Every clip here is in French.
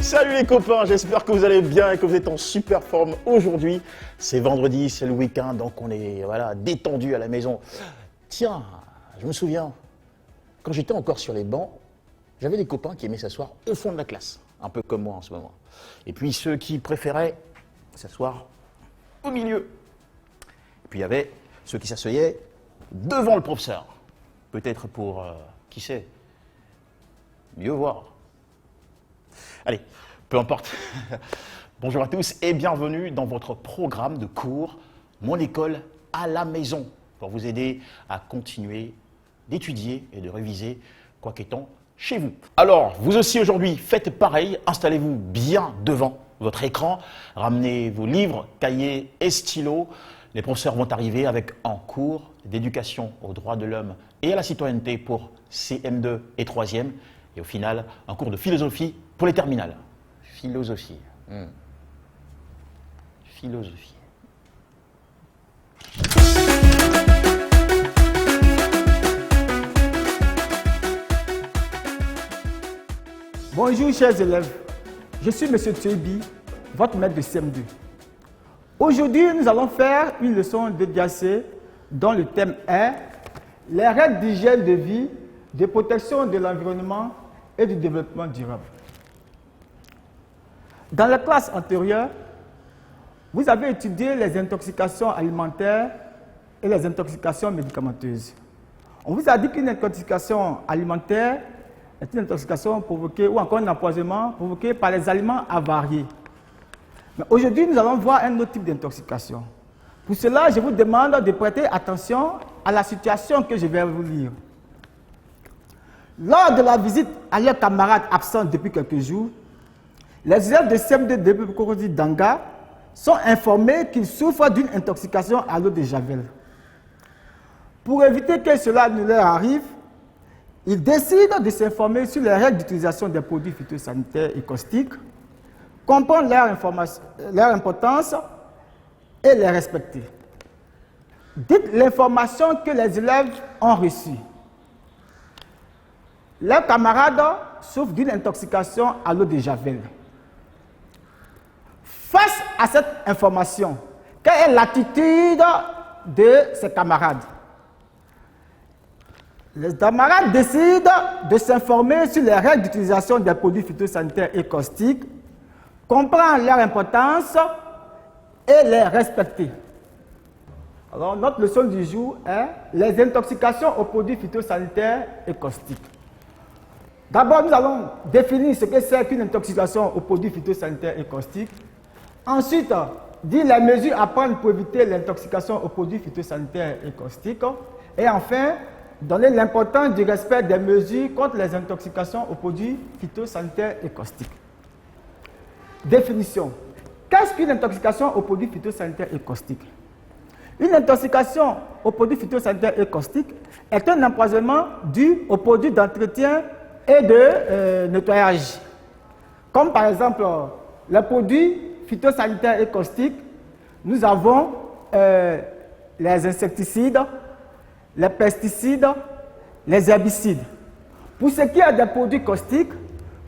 Salut les copains, j'espère que vous allez bien et que vous êtes en super forme aujourd'hui. C'est vendredi, c'est le week-end, donc on est détendu à la maison. Tiens, je me souviens, quand j'étais encore sur les bancs, j'avais des copains qui aimaient s'asseoir au fond de la classe, un peu comme moi en ce moment. Et puis ceux qui préféraient s'asseoir au milieu. Et puis il y avait ceux qui s'asseyaient devant le professeur. Peut-être pour, qui sait, mieux voir. Allez, peu importe. Bonjour à tous et bienvenue dans votre programme de cours Mon école à la maison pour vous aider à continuer d'étudier et de réviser quoi qu'étant chez vous. Alors, vous aussi aujourd'hui, faites pareil, installez-vous bien devant votre écran, ramenez vos livres, cahiers et stylos. Les professeurs vont arriver avec un cours d'éducation aux droits de l'homme et à la citoyenneté pour CM2 et 3e. Et au final, un cours de philosophie pour les terminales. Philosophie. Philosophie. Bonjour chers élèves, je suis M. Tsebi, votre maître de CM2. Aujourd'hui, nous allons faire une leçon de DAC dont le thème est les règles d'hygiène de vie, de protection de l'environnement et du développement durable. Dans la classe antérieure, vous avez étudié les intoxications alimentaires et les intoxications médicamenteuses. On vous a dit qu'une intoxication alimentaire est une intoxication provoquée ou encore un empoisonnement provoqué par les aliments avariés. Mais aujourd'hui, nous allons voir un autre type d'intoxication. Pour cela, je vous demande de prêter attention à la situation que je vais vous lire. Lors de la visite à leurs camarades absents depuis quelques jours, les élèves de CM2 de Bukorozi Danga sont informés qu'ils souffrent d'une intoxication à l'eau de Javel. Pour éviter que cela ne leur arrive, ils décident de s'informer sur les règles d'utilisation des produits phytosanitaires et caustiques, comprendre leur importance et les respecter. Dites l'information que les élèves ont reçue. Leurs camarades souffrent d'une intoxication à l'eau de Javel. Face à cette information, quelle est l'attitude de ces camarades? Les camarades décident de s'informer sur les règles d'utilisation des produits phytosanitaires et caustiques, comprendre leur importance et les respecter. Alors, notre leçon du jour est les intoxications aux produits phytosanitaires et caustiques. D'abord, nous allons définir ce que c'est qu'une intoxication aux produits phytosanitaires et caustiques. Ensuite, dire les mesures à prendre pour éviter l'intoxication aux produits phytosanitaires et caustiques. Et enfin, donner l'importance du respect des mesures contre les intoxications aux produits phytosanitaires et caustiques. Définition. Qu'est-ce qu'une intoxication aux produits phytosanitaires et caustiques? Une intoxication aux produits phytosanitaires et caustiques est un empoisonnement dû aux produits d'entretien et de nettoyage. Comme par exemple, les produits phytosanitaires et caustiques, nous avons les insecticides, les pesticides, les herbicides. Pour ce qui est des produits caustiques,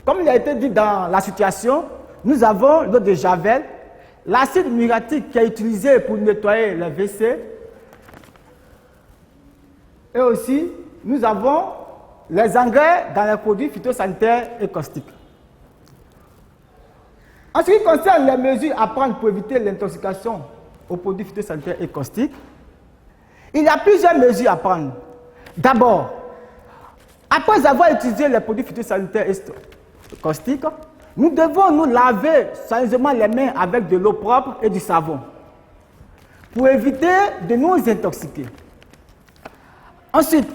comme il a été dit dans la situation, nous avons l'eau de Javel, l'acide muriatique qui est utilisé pour nettoyer les WC, et aussi nous avons les engrais dans les produits phytosanitaires et caustiques. En ce qui concerne les mesures à prendre pour éviter l'intoxication aux produits phytosanitaires et caustiques, il y a plusieurs mesures à prendre. D'abord, après avoir utilisé les produits phytosanitaires et caustiques, nous devons nous laver soigneusement les mains avec de l'eau propre et du savon pour éviter de nous intoxiquer. Ensuite,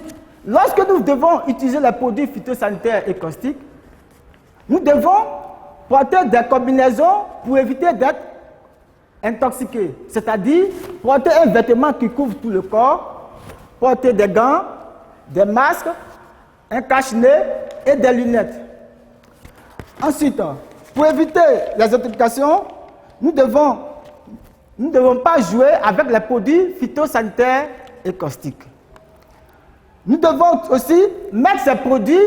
lorsque nous devons utiliser les produits phytosanitaires et caustiques, nous devons porter des combinaisons pour éviter d'être intoxiqués, c'est-à-dire porter un vêtement qui couvre tout le corps, porter des gants, des masques, un cache-nez et des lunettes. Ensuite, pour éviter les intoxications, nous ne devons pas jouer avec les produits phytosanitaires et caustiques. Nous devons aussi mettre ces produits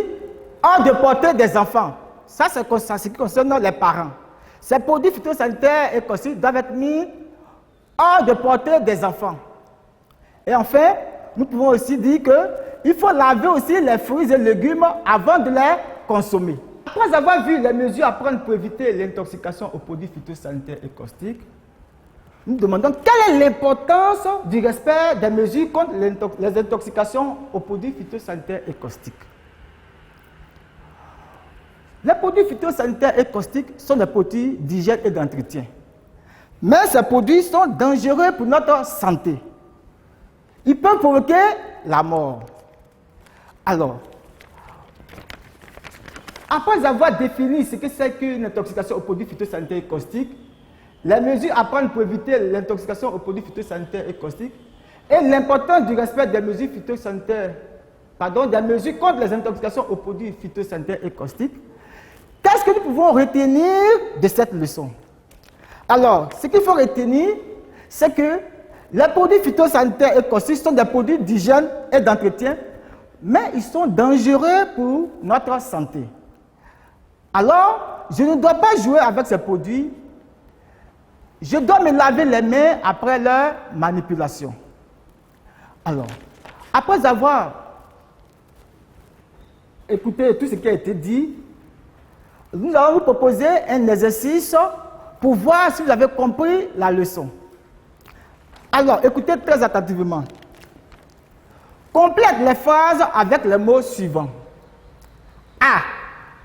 hors de portée des enfants. ça c'est ce qui concerne les parents. Ces produits phytosanitaires et caustiques doivent être mis hors de portée des enfants. Et enfin, nous pouvons aussi dire qu'il faut laver aussi les fruits et légumes avant de les consommer. Après avoir vu les mesures à prendre pour éviter l'intoxication aux produits phytosanitaires et caustiques, nous demandons quelle est l'importance du respect des mesures contre les intoxications aux produits phytosanitaires et caustiques. Les produits phytosanitaires et caustiques sont des produits d'hygiène et d'entretien. Mais ces produits sont dangereux pour notre santé. Ils peuvent provoquer la mort. Alors, après avoir défini ce que c'est qu'une intoxication aux produits phytosanitaires et caustiques, les mesures à prendre pour éviter l'intoxication aux produits phytosanitaires et caustiques, et l'importance du respect des mesures des mesures contre les intoxications aux produits phytosanitaires et caustiques, qu'est-ce que nous pouvons retenir de cette leçon? Alors, ce qu'il faut retenir, c'est que les produits phytosanitaires et caustiques sont des produits d'hygiène et d'entretien, mais ils sont dangereux pour notre santé. Alors, je ne dois pas jouer avec ces produits. Je dois me laver les mains après leur manipulation. Alors, après avoir écouté tout ce qui a été dit, nous allons vous proposer un exercice pour voir si vous avez compris la leçon. Alors, écoutez très attentivement. Complète les phrases avec les mots suivants. A.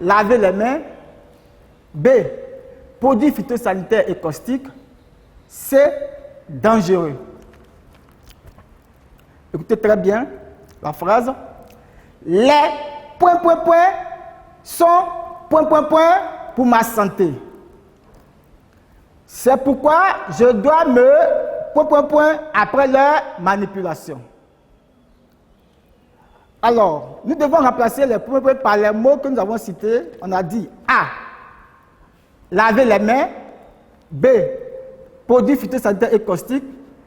Laver les mains. B. Produits phytosanitaires et caustiques. C. Dangereux. Écoutez très bien la phrase. Les ... sont ... pour ma santé. C'est pourquoi je dois me ... après leur manipulation. Alors, nous devons remplacer les par les mots que nous avons cités. On a dit A. Laver les mains. B. Produits phytosanitaires et caustiques.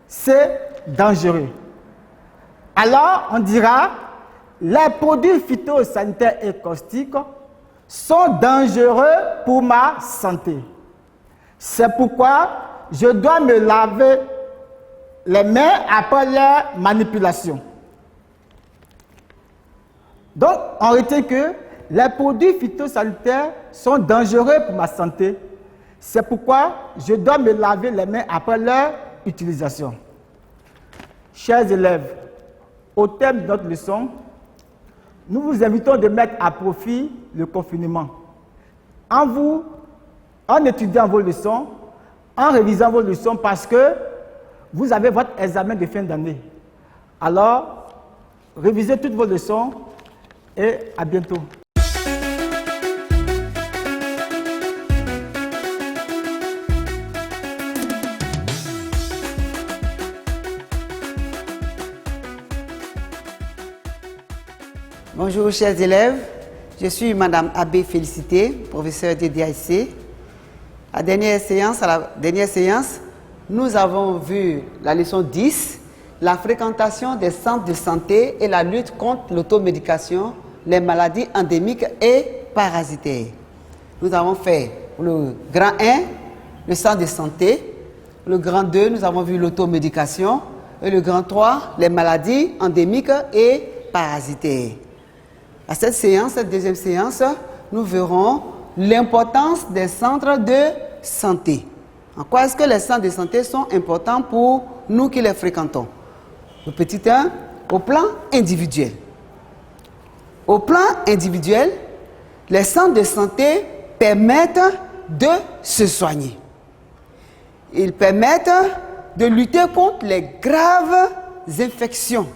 C. Dangereux. Alors, on dira les produits phytosanitaires et caustiques sont dangereux pour ma santé. C'est pourquoi je dois me laver les mains après leur manipulation. Donc, on retient que les produits phytosanitaires sont dangereux pour ma santé. C'est pourquoi je dois me laver les mains après leur utilisation. Chers élèves, au thème de notre leçon, nous vous invitons de mettre à profit le confinement. En étudiant vos leçons, en révisant vos leçons, parce que vous avez votre examen de fin d'année. Alors, révisez toutes vos leçons et à bientôt. Bonjour chers élèves, je suis Madame Abbé Félicité, professeure de DIC. À la dernière séance, nous avons vu la leçon 10, la fréquentation des centres de santé et la lutte contre l'automédication, les maladies endémiques et parasitaires. Nous avons fait le grand 1, le centre de santé. Le grand 2, nous avons vu l'automédication. Et le grand 3, les maladies endémiques et parasitaires. À cette séance, cette deuxième séance, nous verrons l'importance des centres de santé. En quoi est-ce que les centres de santé sont importants pour nous qui les fréquentons? Le petit 1, au plan individuel. Au plan individuel, les centres de santé permettent de se soigner. Ils permettent de lutter contre les graves infections.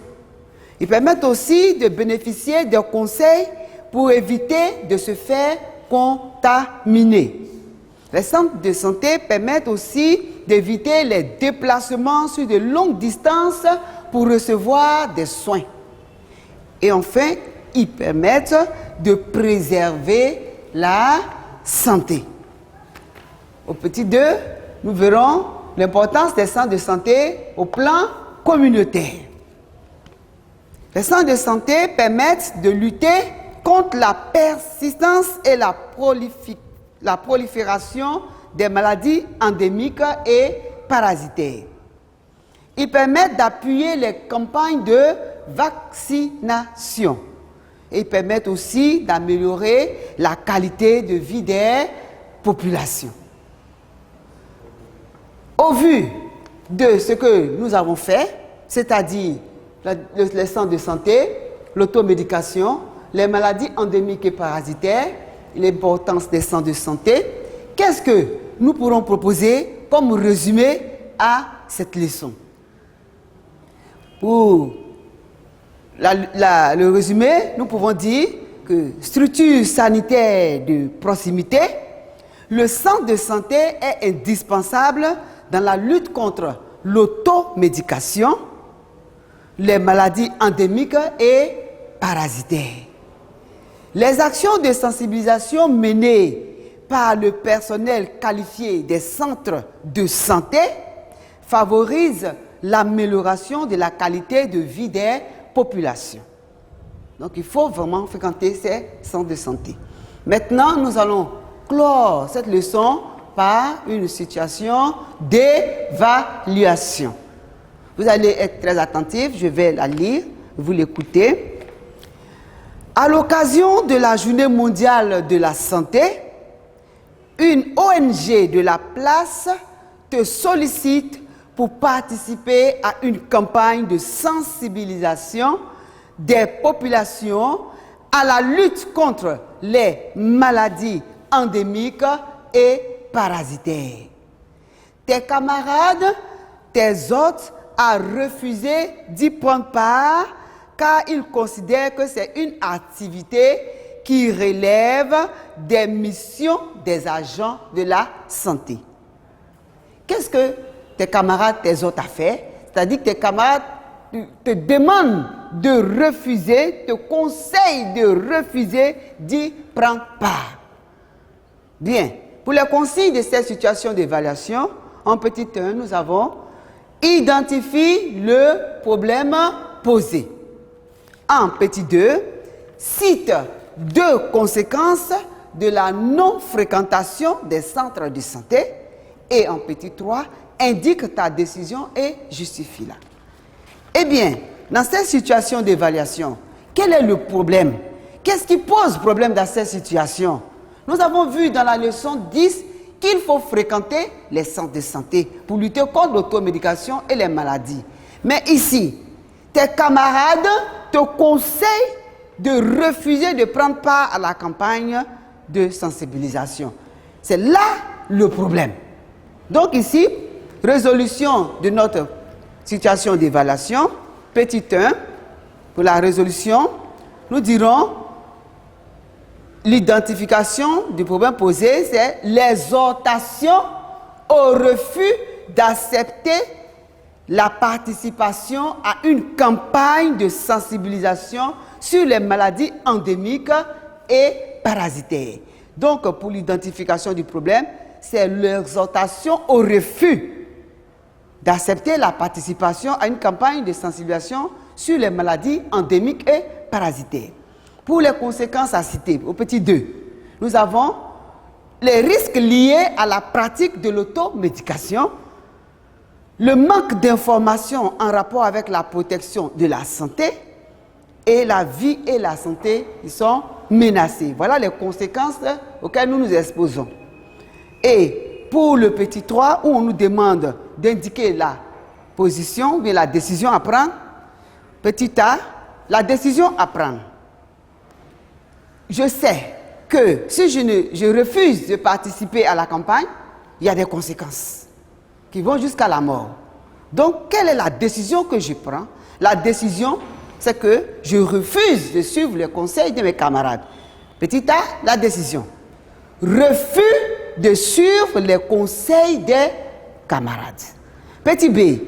Ils permettent aussi de bénéficier de conseils pour éviter de se faire contaminer. Les centres de santé permettent aussi d'éviter les déplacements sur de longues distances pour recevoir des soins. Et enfin, ils permettent de préserver la santé. Au petit 2, nous verrons l'importance des centres de santé au plan communautaire. Les centres de santé permettent de lutter contre la persistance et la prolifération des maladies endémiques et parasitaires. Ils permettent d'appuyer les campagnes de vaccination. Ils permettent aussi d'améliorer la qualité de vie des populations. Au vu de ce que nous avons fait, c'est-à-dire les centres de santé, l'automédication, les maladies endémiques et parasitaires, l'importance des centres de santé, qu'est-ce que nous pourrons proposer comme résumé à cette leçon? Pour le résumé, nous pouvons dire que structure sanitaire de proximité, le centre de santé est indispensable dans la lutte contre l'automédication, les maladies endémiques et parasitaires. Les actions de sensibilisation menées par le personnel qualifié des centres de santé favorisent l'amélioration de la qualité de vie des populations. Donc il faut vraiment fréquenter ces centres de santé. Maintenant, nous allons clore cette leçon par une situation d'évaluation. Vous allez être très attentifs, je vais la lire, vous l'écoutez. À l'occasion de la Journée mondiale de la santé, une ONG de la place te sollicite pour participer à une campagne de sensibilisation des populations à la lutte contre les maladies endémiques et parasitaires. Tes camarades, tes hôtes, ont refusé d'y prendre part car ils considèrent que c'est une activité qui relève des missions des agents de la santé. Qu'est-ce que tes camarades, tes hôtes ont fait? C'est-à-dire que tes camarades te demandent de refuser, te conseillent de refuser d'y prendre part. Bien, pour les consignes de cette situation d'évaluation, en petit 1, nous avons identifié le problème posé. En petit 2, cite 2 conséquences de la non-fréquentation des centres de santé. Et en petit 3, indique ta décision et justifie-la. Eh bien, dans cette situation d'évaluation, quel est le problème? Qu'est-ce qui pose problème dans cette situation? Nous avons vu dans la leçon 10 qu'il faut fréquenter les centres de santé pour lutter contre l'automédication et les maladies. Mais ici, tes camarades te conseillent de refuser de prendre part à la campagne de sensibilisation. C'est là le problème. Donc ici, résolution de notre situation d'évaluation, petit 1, pour la résolution, nous dirons l'identification du problème posé, c'est l'exhortation au refus d'accepter la participation à une campagne de sensibilisation sur les maladies endémiques et parasitaires. Donc, pour l'identification du problème, c'est l'exhortation au refus d'accepter la participation à une campagne de sensibilisation sur les maladies endémiques et parasitaires. Pour les conséquences à citer, au petit 2, nous avons les risques liés à la pratique de l'automédication, le manque d'informations en rapport avec la protection de la santé et la vie et la santé qui sont menacées. Voilà les conséquences auxquelles nous nous exposons. Et pour le petit 3, où on nous demande d'indiquer la position ou bien la décision à prendre, petit a, la décision à prendre. Je sais que si je refuse de participer à la campagne, il y a des conséquences qui vont jusqu'à la mort. Donc, quelle est la décision que je prends? La décision, c'est que je refuse de suivre les conseils de mes camarades. Petit a, la décision. Refus de suivre les conseils des camarades. Petit b,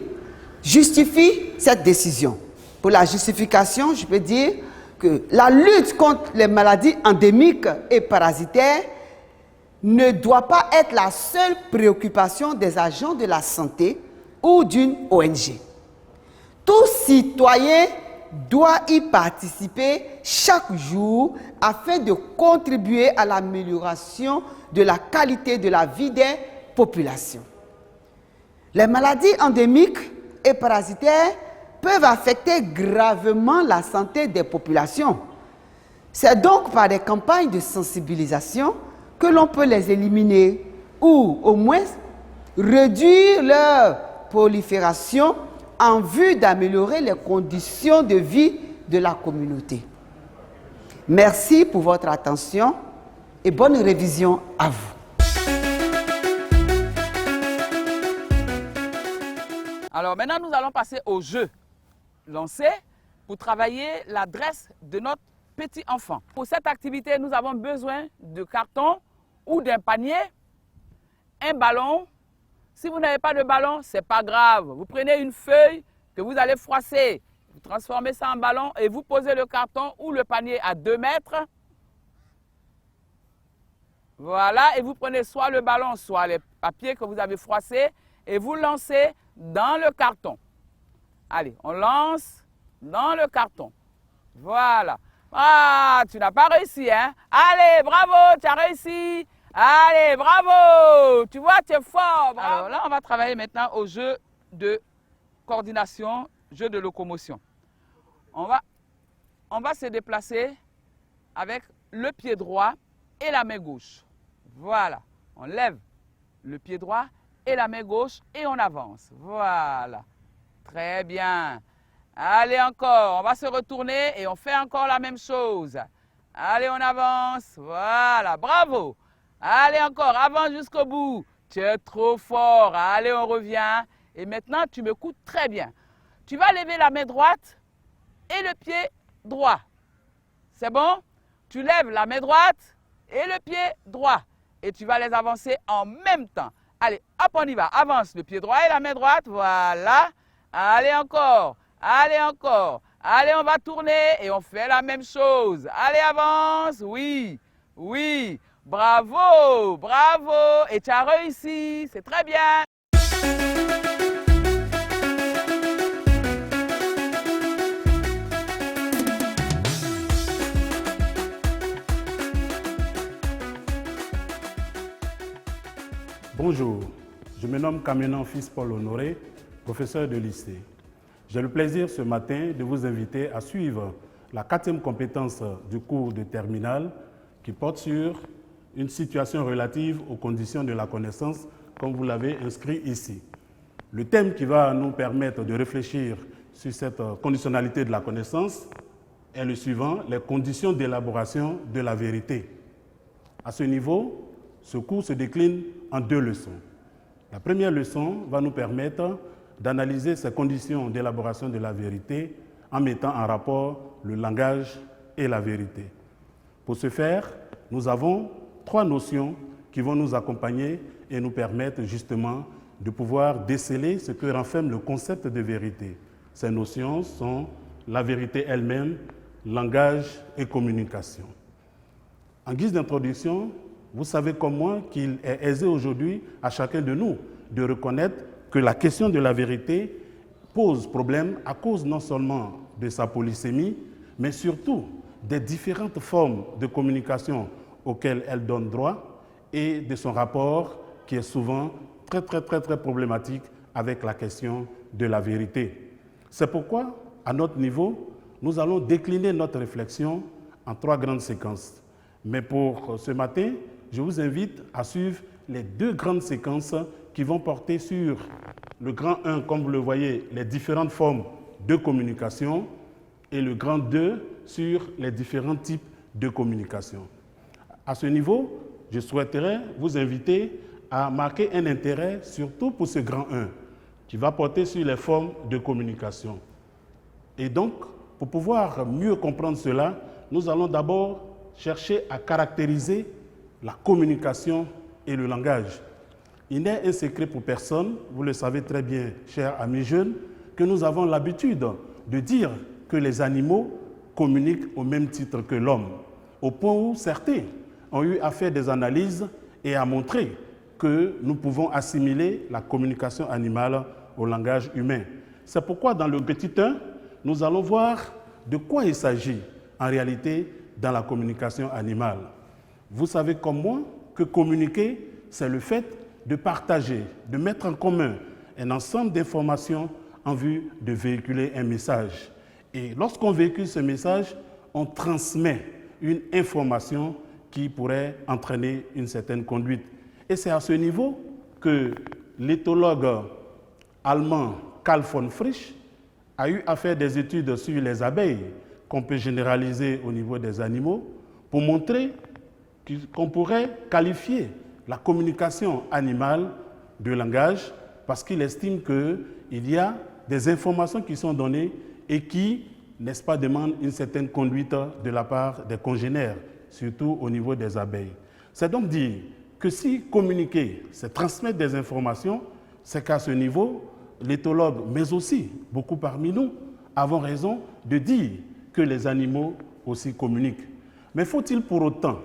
justifie cette décision. Pour la justification, je peux dire que la lutte contre les maladies endémiques et parasitaires ne doit pas être la seule préoccupation des agents de la santé ou d'une ONG. Tout citoyen doit y participer chaque jour afin de contribuer à l'amélioration de la qualité de la vie des populations. Les maladies endémiques et parasitaires peuvent affecter gravement la santé des populations. C'est donc par des campagnes de sensibilisation que l'on peut les éliminer ou au moins réduire leur prolifération en vue d'améliorer les conditions de vie de la communauté. Merci pour votre attention et bonne révision à vous. Alors maintenant, nous allons passer au jeu lancé pour travailler l'adresse de notre petit enfant. Pour cette activité, nous avons besoin de carton ou d'un panier, un ballon. Si vous n'avez pas de ballon, ce n'est pas grave. Vous prenez une feuille que vous allez froisser, vous transformez ça en ballon et vous posez le carton ou le panier à 2 mètres. Voilà, et vous prenez soit le ballon, soit les papiers que vous avez froissés et vous lancez dans le carton. Allez, on lance dans le carton. Voilà. Ah, tu n'as pas réussi, hein? Allez, bravo, tu as réussi. Allez, bravo! Tu vois, tu es fort. Bravo. Alors là, on va travailler maintenant au jeu de coordination, jeu de locomotion. On va se déplacer avec le pied droit et la main gauche. Voilà. On lève le pied droit et la main gauche et on avance. Voilà. Très bien. Allez encore. On va se retourner et on fait encore la même chose. Allez, on avance. Voilà. Bravo. Allez encore, avance jusqu'au bout. Tu es trop fort. Allez, on revient. Et maintenant, tu m'écoutes très bien. Tu vas lever la main droite et le pied droit. C'est bon? Tu lèves la main droite et le pied droit. Et tu vas les avancer en même temps. Allez, hop, on y va. Avance le pied droit et la main droite. Voilà. Allez encore. Allez encore. Allez, on va tourner et on fait la même chose. Allez, avance. Oui. Oui. Bravo, bravo, et tu as réussi, c'est très bien. Bonjour, je me nomme Kamenan Fils Paul Honoré, professeur de lycée. J'ai le plaisir ce matin de vous inviter à suivre la 4e compétence du cours de terminale qui porte sur une situation relative aux conditions de la connaissance, comme vous l'avez inscrit ici. Le thème qui va nous permettre de réfléchir sur cette conditionnalité de la connaissance est le suivant, les conditions d'élaboration de la vérité. À ce niveau, ce cours se décline en 2 leçons. La première leçon va nous permettre d'analyser ces conditions d'élaboration de la vérité en mettant en rapport le langage et la vérité. Pour ce faire, nous avons 3 notions qui vont nous accompagner et nous permettre justement de pouvoir déceler ce que renferme le concept de vérité. Ces notions sont la vérité elle-même, langage et communication. En guise d'introduction, vous savez comme moi qu'il est aisé aujourd'hui à chacun de nous de reconnaître que la question de la vérité pose problème à cause non seulement de sa polysémie, mais surtout des différentes formes de communication auxquelles elle donne droit et de son rapport qui est souvent très problématique avec la question de la vérité. C'est pourquoi, à notre niveau, nous allons décliner notre réflexion en 3 grandes séquences. Mais pour ce matin, je vous invite à suivre les 2 grandes séquences qui vont porter sur le grand 1, comme vous le voyez, les différentes formes de communication, et le grand 2 sur les différents types de communication. À ce niveau, je souhaiterais vous inviter à marquer un intérêt surtout pour ce grand 1 qui va porter sur les formes de communication. Et donc, pour pouvoir mieux comprendre cela, nous allons d'abord chercher à caractériser la communication et le langage. Il n'est un secret pour personne, vous le savez très bien, chers amis jeunes, que nous avons l'habitude de dire que les animaux communiquent au même titre que l'homme, au point où certains ont eu à faire des analyses et à montrer que nous pouvons assimiler la communication animale au langage humain. C'est pourquoi dans le petit 1, nous allons voir de quoi il s'agit en réalité dans la communication animale. Vous savez comme moi que communiquer, c'est le fait de partager, de mettre en commun un ensemble d'informations en vue de véhiculer un message. Et lorsqu'on véhicule ce message, on transmet une information qui pourrait entraîner une certaine conduite. Et c'est à ce niveau que l'éthologue allemand Karl von Frisch a eu à faire des études sur les abeilles qu'on peut généraliser au niveau des animaux pour montrer qu'on pourrait qualifier la communication animale de langage parce qu'il estime qu'il y a des informations qui sont données et qui, n'est-ce pas, demandent une certaine conduite de la part des congénères, surtout au niveau des abeilles. C'est donc dire que si communiquer, c'est transmettre des informations, c'est qu'à ce niveau, l'éthologue, mais aussi beaucoup parmi nous, avons raison de dire que les animaux aussi communiquent. Mais faut-il pour autant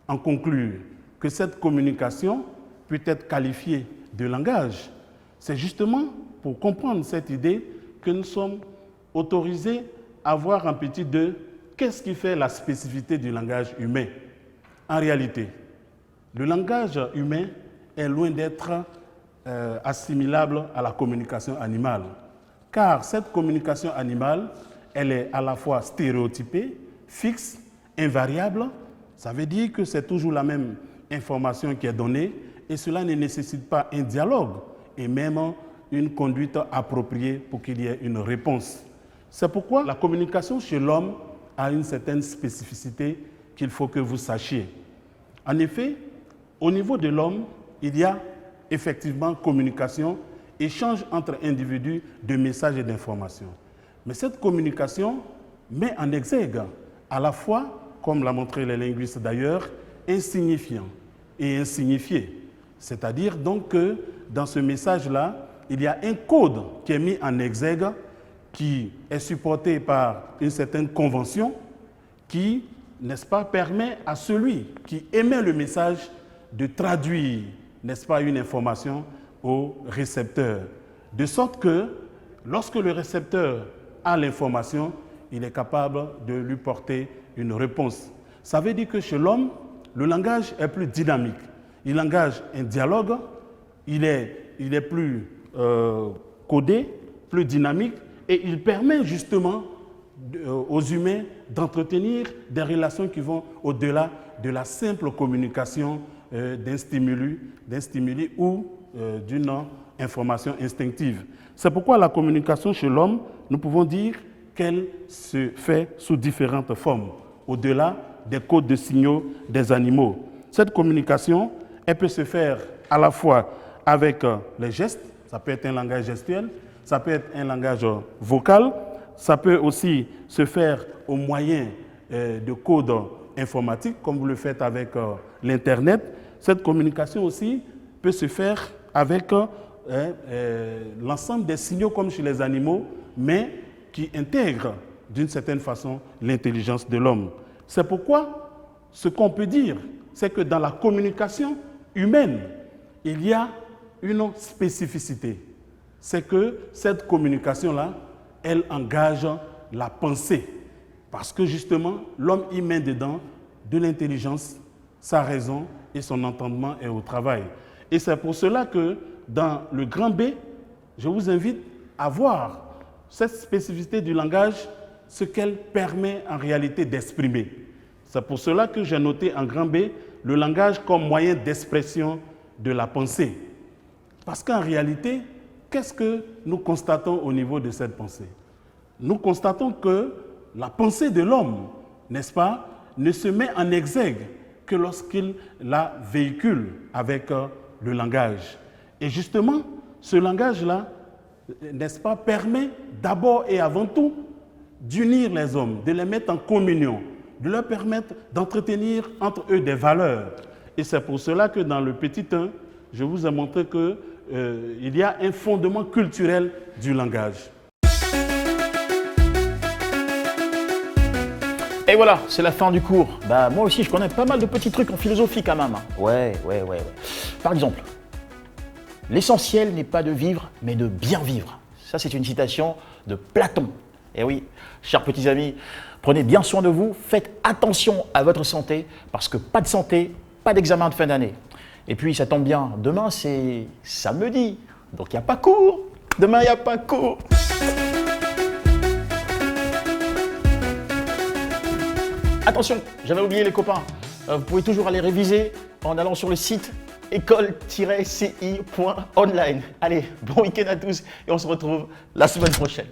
en conclure que cette communication peut être qualifiée de langage? C'est justement pour comprendre cette idée que nous sommes autorisés à voir un petit de qu'est-ce qui fait la spécificité du langage humain. En réalité, le langage humain est loin d'être assimilable à la communication animale, car cette communication animale, elle est à la fois stéréotypée, fixe, invariable. Ça veut dire que c'est toujours la même information qui est donnée et cela ne nécessite pas un dialogue et même une conduite appropriée pour qu'il y ait une réponse. C'est pourquoi la communication chez l'homme a une certaine spécificité qu'il faut que vous sachiez. En effet, au niveau de l'homme, il y a effectivement communication, échange entre individus de messages et d'informations. Mais cette communication met en exergue à la fois, comme l'a montré les linguistes d'ailleurs, insignifiant et insignifié. C'est-à-dire donc que dans ce message-là, il y a un code qui est mis en exergue, qui est supporté par une certaine convention, qui, n'est-ce pas, permet à celui qui émet le message de traduire, n'est-ce pas, une information au récepteur. De sorte que, lorsque le récepteur a l'information, il est capable de lui porter une réponse. Ça veut dire que chez l'homme, le langage est plus dynamique. Il engage un dialogue, il est plus codé, plus dynamique, et il permet justement aux humains d'entretenir des relations qui vont au-delà de la simple communication d'un stimuli ou d'une information instinctive. C'est pourquoi la communication chez l'homme, nous pouvons dire qu'elle se fait sous différentes formes, au-delà des codes de signaux des animaux. Cette communication, elle peut se faire à la fois avec les gestes, ça peut être un langage gestuel, ça peut être un langage vocal, ça peut aussi se faire au moyen de codes informatiques, comme vous le faites avec l'Internet. Cette communication aussi peut se faire avec l'ensemble des signaux comme chez les animaux, mais qui intègrent d'une certaine façon l'intelligence de l'homme. C'est pourquoi ce qu'on peut dire, c'est que dans la communication humaine, il y a une spécificité. C'est que cette communication-là, elle engage la pensée. Parce que justement, l'homme y met dedans de l'intelligence, sa raison et son entendement est au travail. Et c'est pour cela que dans le grand B, je vous invite à voir cette spécificité du langage, ce qu'elle permet en réalité d'exprimer. C'est pour cela que j'ai noté en grand B le langage comme moyen d'expression de la pensée. Parce qu'en réalité, qu'est-ce que nous constatons au niveau de cette pensée? Nous constatons que la pensée de l'homme, n'est-ce pas, ne se met en exergue que lorsqu'il la véhicule avec le langage. Et justement, ce langage-là, n'est-ce pas, permet d'abord et avant tout d'unir les hommes, de les mettre en communion, de leur permettre d'entretenir entre eux des valeurs. Et c'est pour cela que dans le petit 1, je vous ai montré qu'il y a un fondement culturel du langage. Et voilà, c'est la fin du cours. Bah, moi aussi, je connais pas mal de petits trucs en philosophie quand même. Ouais. Par exemple, l'essentiel n'est pas de vivre, mais de bien vivre. Ça, c'est une citation de Platon. Et oui, chers petits amis, prenez bien soin de vous, faites attention à votre santé, parce que pas de santé, pas d'examen de fin d'année. Et puis, ça tombe bien, demain c'est samedi, donc il n'y a pas cours. Demain, il n'y a pas cours. Attention, j'avais oublié les copains, vous pouvez toujours aller réviser en allant sur le site école-ci.online. Allez, bon week-end à tous et on se retrouve la semaine prochaine.